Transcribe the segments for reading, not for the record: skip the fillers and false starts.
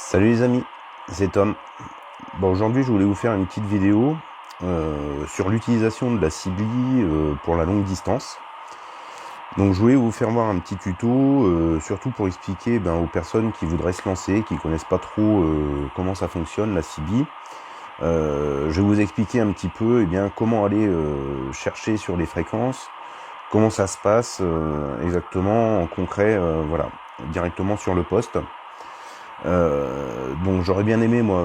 Salut les amis, c'est Tom. Bon, aujourd'hui je voulais vous faire une petite vidéo sur l'utilisation de la CB pour la longue distance. Donc je voulais vous faire voir un petit tuto, surtout pour expliquer aux personnes qui voudraient se lancer, qui connaissent pas trop comment ça fonctionne la CB. Je vais vous expliquer un petit peu comment aller chercher sur les fréquences, comment ça se passe exactement en concret, voilà, directement sur le poste. Donc j'aurais bien aimé moi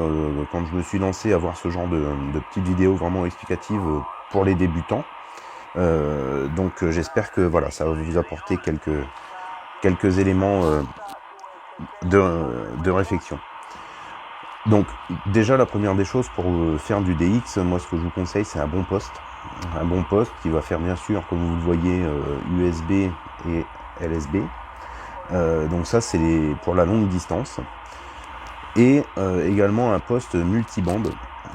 quand je me suis lancé avoir ce genre de petites vidéos vraiment explicatives pour les débutants. Donc j'espère que voilà, ça va vous apporter quelques éléments de réflexion. Donc déjà la première des choses pour faire du DX, moi ce que je vous conseille c'est un bon poste qui va faire bien sûr comme vous le voyez USB et LSB. Donc ça c'est pour la longue distance. Et également un poste multibande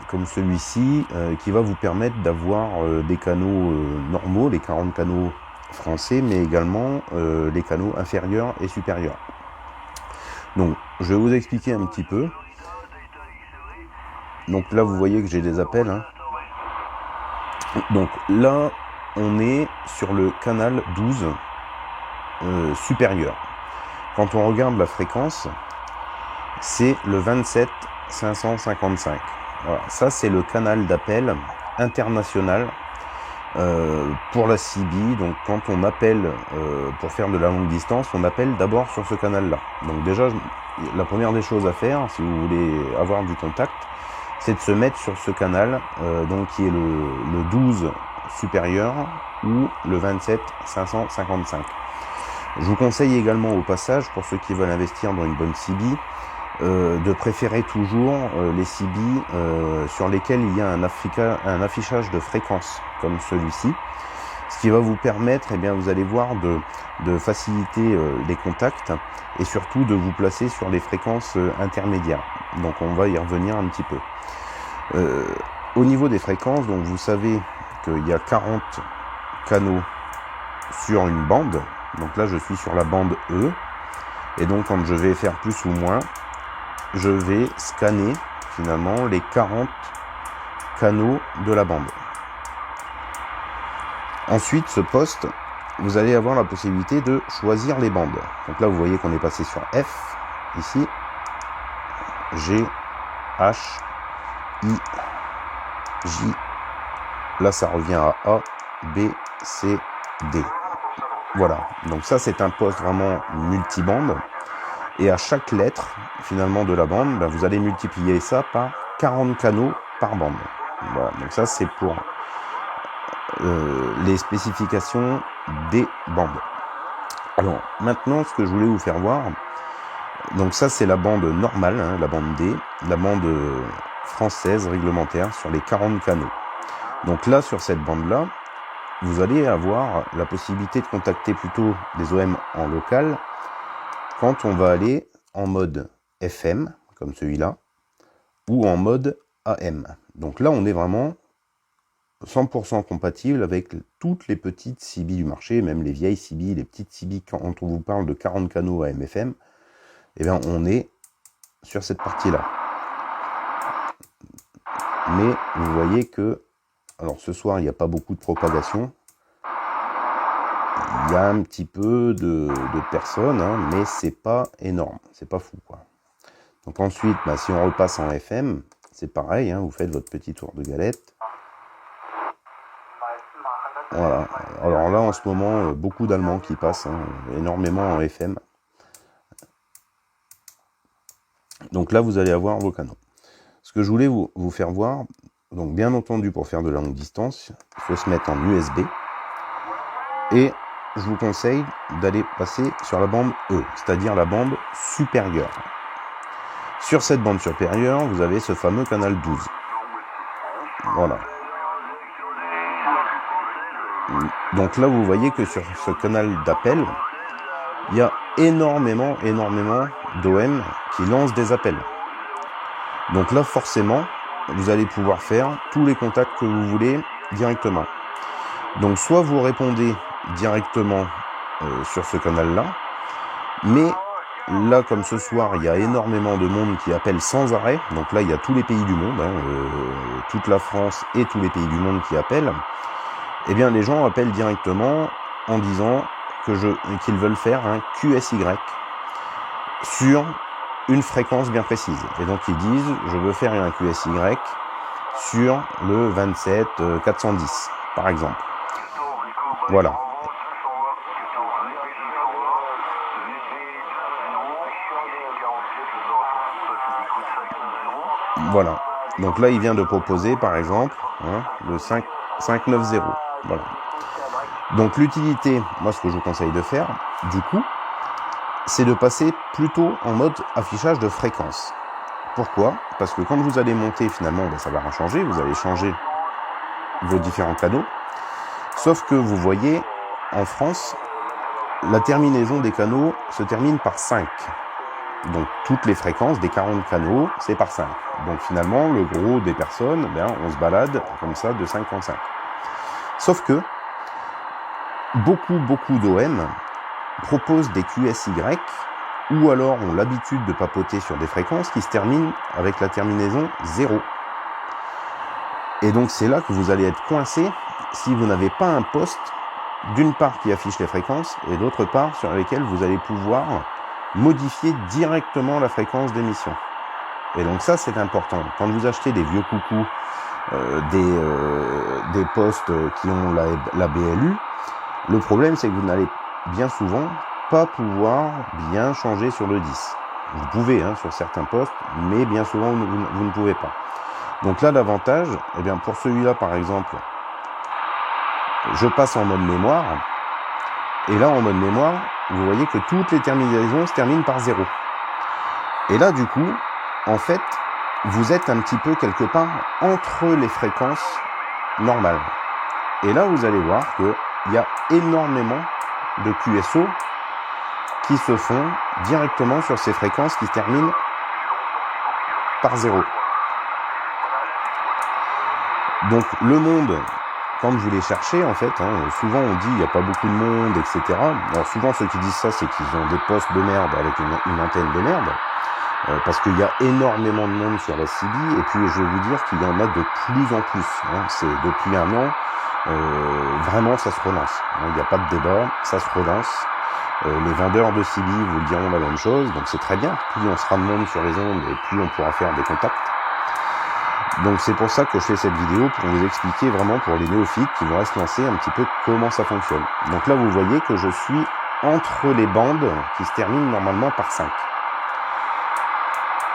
comme celui-ci qui va vous permettre d'avoir des canaux normaux, les 40 canaux français, mais également les canaux inférieurs et supérieurs. Donc je vais vous expliquer un petit peu. Donc là vous voyez que j'ai des appels, hein. Donc là on est sur le canal 12 supérieur. Quand on regarde la fréquence, c'est le 27 555. Voilà, ça c'est le canal d'appel international pour la CB. Donc quand on appelle pour faire de la longue distance, on appelle d'abord sur ce canal-là. Donc déjà, la première des choses à faire, si vous voulez avoir du contact, c'est de se mettre sur ce canal, donc qui est le 12 supérieur ou le 27 555. Je vous conseille également au passage, pour ceux qui veulent investir dans une bonne CB, de préférer toujours les CB sur lesquels il y a un affichage de fréquence comme celui-ci, ce qui va vous permettre, vous allez voir, de faciliter les contacts et surtout de vous placer sur les fréquences intermédiaires. Donc on va y revenir un petit peu. Au niveau des fréquences, donc vous savez qu'il y a 40 canaux sur une bande. Donc là je suis sur la bande E, et donc quand je vais faire plus ou moins, je vais scanner finalement les 40 canaux de la bande. Ensuite, ce poste, vous allez avoir la possibilité de choisir les bandes. Donc là, vous voyez qu'on est passé sur F, ici, G, H, I, J. Là, ça revient à A, B, C, D. Voilà, donc ça, c'est un poste vraiment multibande. Et à chaque lettre, finalement, de la bande, vous allez multiplier ça par 40 canaux par bande. Voilà, donc ça, c'est pour les spécifications des bandes. Alors, maintenant, ce que je voulais vous faire voir, donc ça, c'est la bande normale, hein, la bande D, la bande française réglementaire sur les 40 canaux. Donc là, sur cette bande-là, vous allez avoir la possibilité de contacter plutôt des OM en local, quand on va aller en mode FM, comme celui-là, ou en mode AM. Donc là, on est vraiment 100% compatible avec toutes les petites CB du marché, même les vieilles CB, les petites CB, quand on vous parle de 40 canaux AM/FM, on est sur cette partie-là. Mais vous voyez que, alors ce soir, il n'y a pas beaucoup de propagation. Il y a un petit peu de personnes, hein, mais c'est pas énorme, c'est pas fou, quoi. Donc ensuite, si on repasse en FM, c'est pareil, hein, vous faites votre petit tour de galette. Voilà. Alors là, en ce moment, beaucoup d'Allemands qui passent, hein, énormément en FM. Donc là, vous allez avoir vos canaux. Ce que je voulais vous faire voir, donc bien entendu, pour faire de la longue distance, il faut se mettre en USB. Et je vous conseille d'aller passer sur la bande E, c'est-à-dire la bande supérieure. Sur cette bande supérieure, vous avez ce fameux canal 12. Voilà. Donc là, vous voyez que sur ce canal d'appel, il y a énormément d'OM qui lancent des appels. Donc là, forcément, vous allez pouvoir faire tous les contacts que vous voulez directement. Donc soit vous répondez directement sur ce canal-là, mais là, comme ce soir, il y a énormément de monde qui appelle sans arrêt. Donc là, il y a tous les pays du monde, toute la France et tous les pays du monde qui appellent. Eh bien, les gens appellent directement en disant qu'ils veulent faire un QSY sur une fréquence bien précise. Et donc, ils disent, je veux faire un QSY sur le 27 410, par exemple. Voilà. Voilà. Donc là, il vient de proposer, par exemple, le 590. Voilà. Donc l'utilité, moi, ce que je vous conseille de faire, du coup, c'est de passer plutôt en mode affichage de fréquence. Pourquoi ? Parce que quand vous allez monter, finalement, ça va rien changer. Vous allez changer vos différents canaux. Sauf que vous voyez, en France, la terminaison des canaux se termine par 5. Donc toutes les fréquences des 40 canaux, c'est par 5. Donc finalement, le gros des personnes, on se balade comme ça de 5 en 5. Sauf que beaucoup d'OM proposent des QSY ou alors ont l'habitude de papoter sur des fréquences qui se terminent avec la terminaison 0. Et donc c'est là que vous allez être coincé si vous n'avez pas un poste, d'une part qui affiche les fréquences et d'autre part sur lesquelles vous allez pouvoir modifier directement la fréquence d'émission. Et donc ça, c'est important. Quand vous achetez des vieux coucous, des postes qui ont la BLU, le problème, c'est que vous n'allez bien souvent pas pouvoir bien changer sur le 10. Vous pouvez sur certains postes, mais bien souvent, vous ne pouvez pas. Donc là, l'avantage, pour celui-là, par exemple, je passe en mode mémoire, et là, en mode mémoire, vous voyez que toutes les terminaisons se terminent par 0. Et là, du coup, en fait, vous êtes un petit peu quelque part entre les fréquences normales. Et là, vous allez voir qu'il y a énormément de QSO qui se font directement sur ces fréquences qui se terminent par 0. Donc, le monde, quand vous les cherchez, en fait, souvent on dit il n'y a pas beaucoup de monde, etc. Alors souvent ceux qui disent ça, c'est qu'ils ont des postes de merde avec une antenne de merde, parce qu'il y a énormément de monde sur la CB, et puis je vais vous dire qu'il y en a de plus en plus. C'est depuis un an, vraiment ça se relance. Il n'y a pas de débat, ça se relance. Les vendeurs de CB vous diront la même chose, donc c'est très bien. Plus on sera de monde sur les ondes, et plus on pourra faire des contacts. Donc c'est pour ça que je fais cette vidéo, pour vous expliquer vraiment pour les néophytes qui vont se lancer un petit peu comment ça fonctionne. Donc là vous voyez que je suis entre les bandes qui se terminent normalement par 5.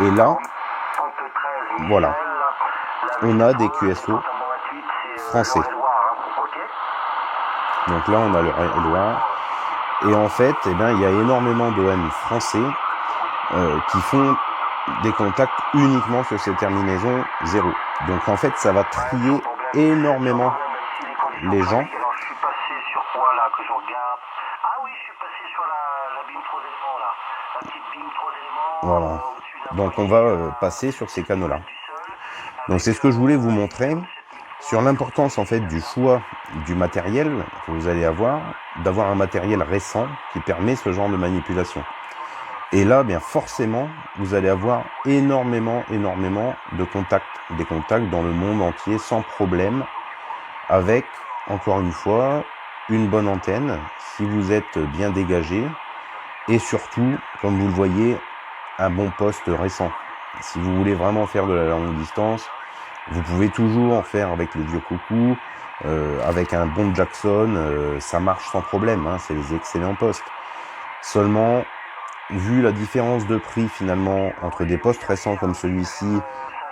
Et là, voilà, on a des QSO français. Donc là on a le Loire. Et en fait, il y a énormément d'OM français qui font des contacts uniquement sur ces terminaisons 0. Donc en fait, ça va trier énormément les gens. Je suis passé sur quoi là que je regarde? Ah oui, je suis passé sur la BIM 3 éléments là. La petite BIM 3 éléments. Voilà. Donc on va passer sur ces canaux-là. Donc c'est ce que je voulais vous montrer sur l'importance en fait du choix du matériel que vous allez avoir, d'avoir un matériel récent qui permet ce genre de manipulation. Et là, bien forcément, vous allez avoir énormément de contacts, des contacts dans le monde entier sans problème, avec, encore une fois, une bonne antenne, si vous êtes bien dégagé, et surtout, comme vous le voyez, un bon poste récent. Si vous voulez vraiment faire de la longue distance, vous pouvez toujours en faire avec le vieux coucou, avec un bon Jackson, ça marche sans problème, c'est des excellents postes. Seulement, vu la différence de prix finalement entre des postes récents comme celui-ci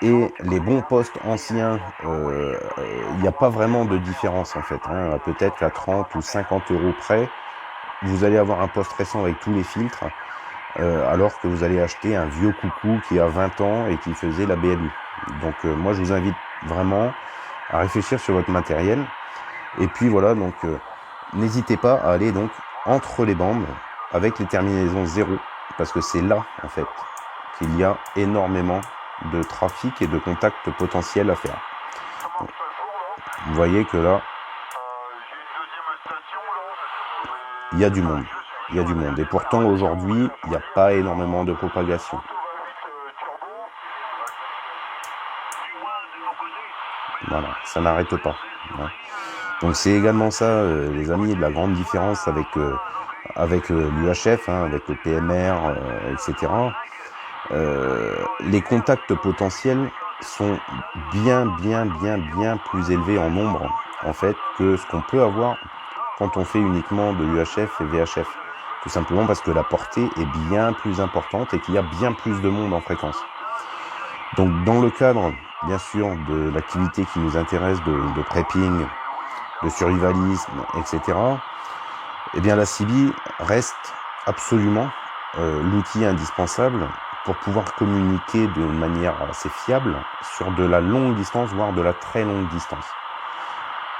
et les bons postes anciens, il n'y a pas vraiment de différence en fait. Peut-être qu'à 30 ou 50 euros près, vous allez avoir un poste récent avec tous les filtres, alors que vous allez acheter un vieux coucou qui a 20 ans et qui faisait la BLU. Donc moi je vous invite vraiment à réfléchir sur votre matériel. Et puis voilà, donc n'hésitez pas à aller donc entre les bandes avec les terminaisons 0, parce que c'est là, en fait, qu'il y a énormément de trafic et de contacts potentiels à faire. Donc, vous voyez que là, il y a du monde. il y a du monde. Et pourtant, aujourd'hui, il n'y a pas énormément de propagation. Voilà, ça n'arrête pas. Hein. Donc c'est également ça, les amis, la grande différence avec l'UHF, hein, avec le PMR, etc. Les contacts potentiels sont bien plus élevés en nombre, en fait, que ce qu'on peut avoir quand on fait uniquement de l'UHF et VHF. Tout simplement parce que la portée est bien plus importante et qu'il y a bien plus de monde en fréquence. Donc dans le cadre, bien sûr, de l'activité qui nous intéresse, de prepping, de survivalisme, etc., eh bien la CB reste absolument l'outil indispensable pour pouvoir communiquer de manière assez fiable sur de la longue distance, voire de la très longue distance.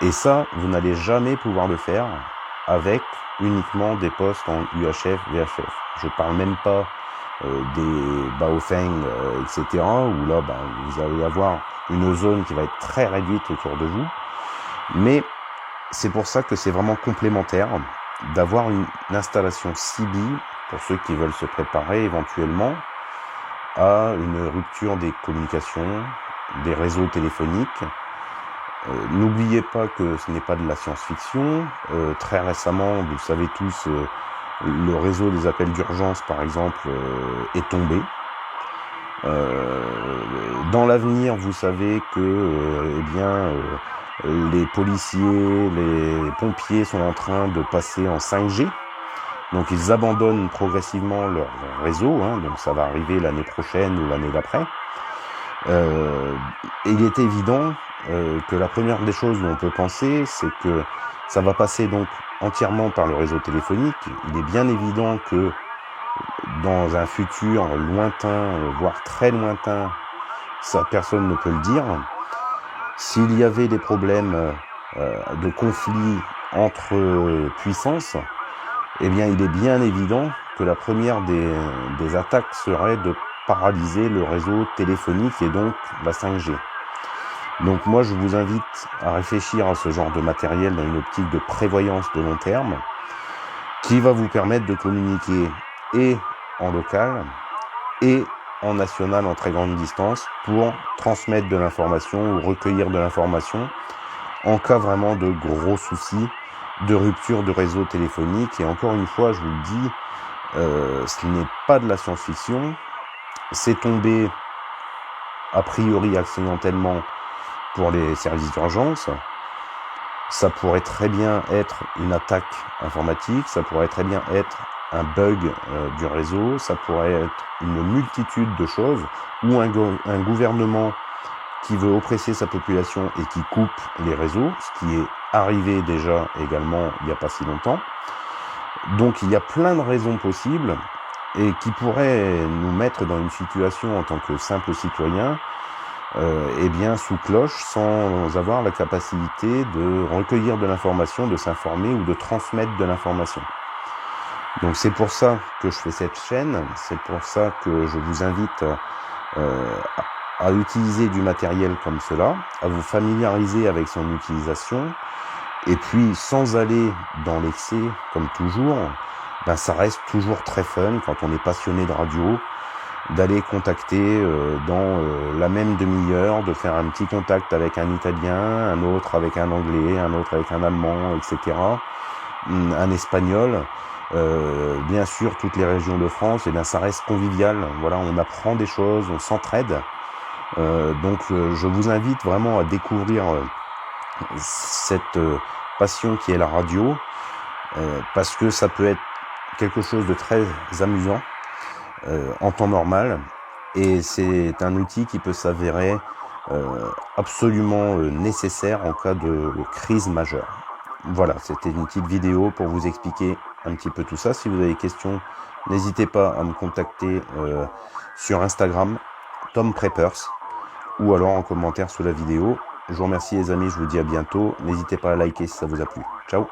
Et ça, vous n'allez jamais pouvoir le faire avec uniquement des postes en UHF, VHF. Je parle même pas des Baofeng, etc., où là, vous allez avoir une zone qui va être très réduite autour de vous. Mais c'est pour ça que c'est vraiment complémentaire d'avoir une installation CB pour ceux qui veulent se préparer éventuellement à une rupture des communications, des réseaux téléphoniques. N'oubliez pas que ce n'est pas de la science-fiction. Très récemment, vous le savez tous, le réseau des appels d'urgence, par exemple, est tombé. Dans l'avenir, vous savez que les policiers, les pompiers sont en train de passer en 5G. Donc ils abandonnent progressivement leur réseau, hein, donc ça va arriver l'année prochaine ou l'année d'après. Il est évident que la première des choses dont on peut penser, c'est que ça va passer donc entièrement par le réseau téléphonique. Il est bien évident que dans un futur lointain, voire très lointain, ça personne ne peut le dire, s'il y avait des problèmes de conflit entre puissances, eh bien il est bien évident que la première des attaques serait de paralyser le réseau téléphonique et donc la 5G. Donc moi je vous invite à réfléchir à ce genre de matériel dans une optique de prévoyance de long terme qui va vous permettre de communiquer et en local et en national en très grande distance pour transmettre de l'information ou recueillir de l'information en cas vraiment de gros soucis de rupture de réseau téléphonique. Et encore une fois, je vous le dis, ce n'est pas de la science-fiction, c'est tombé a priori accidentellement pour les services d'urgence. Ça pourrait très bien être une attaque informatique, ça pourrait très bien être un bug du réseau, ça pourrait être une multitude de choses, ou un gouvernement qui veut oppresser sa population et qui coupe les réseaux, ce qui est arrivé déjà également il n'y a pas si longtemps. Donc il y a plein de raisons possibles et qui pourraient nous mettre dans une situation en tant que simple citoyen sous cloche, sans avoir la capacité de recueillir de l'information, de s'informer ou de transmettre de l'information. Donc c'est pour ça que je fais cette chaîne, c'est pour ça que je vous invite à utiliser du matériel comme cela, à vous familiariser avec son utilisation, et puis sans aller dans l'excès comme toujours, ça reste toujours très fun quand on est passionné de radio, d'aller contacter dans la même demi-heure, de faire un petit contact avec un Italien, un autre avec un Anglais, un autre avec un Allemand, etc., un Espagnol. Bien sûr, toutes les régions de France, ça reste convivial. Voilà, on apprend des choses, on s'entraide. Donc, je vous invite vraiment à découvrir cette passion qui est la radio, parce que ça peut être quelque chose de très amusant en temps normal, et c'est un outil qui peut s'avérer absolument nécessaire en cas de crise majeure. Voilà, c'était une petite vidéo pour vous expliquer un petit peu tout ça. Si vous avez des questions, n'hésitez pas à me contacter sur Instagram, Tom Preppers, ou alors en commentaire sous la vidéo. Je vous remercie les amis, je vous dis à bientôt. N'hésitez pas à liker si ça vous a plu. Ciao.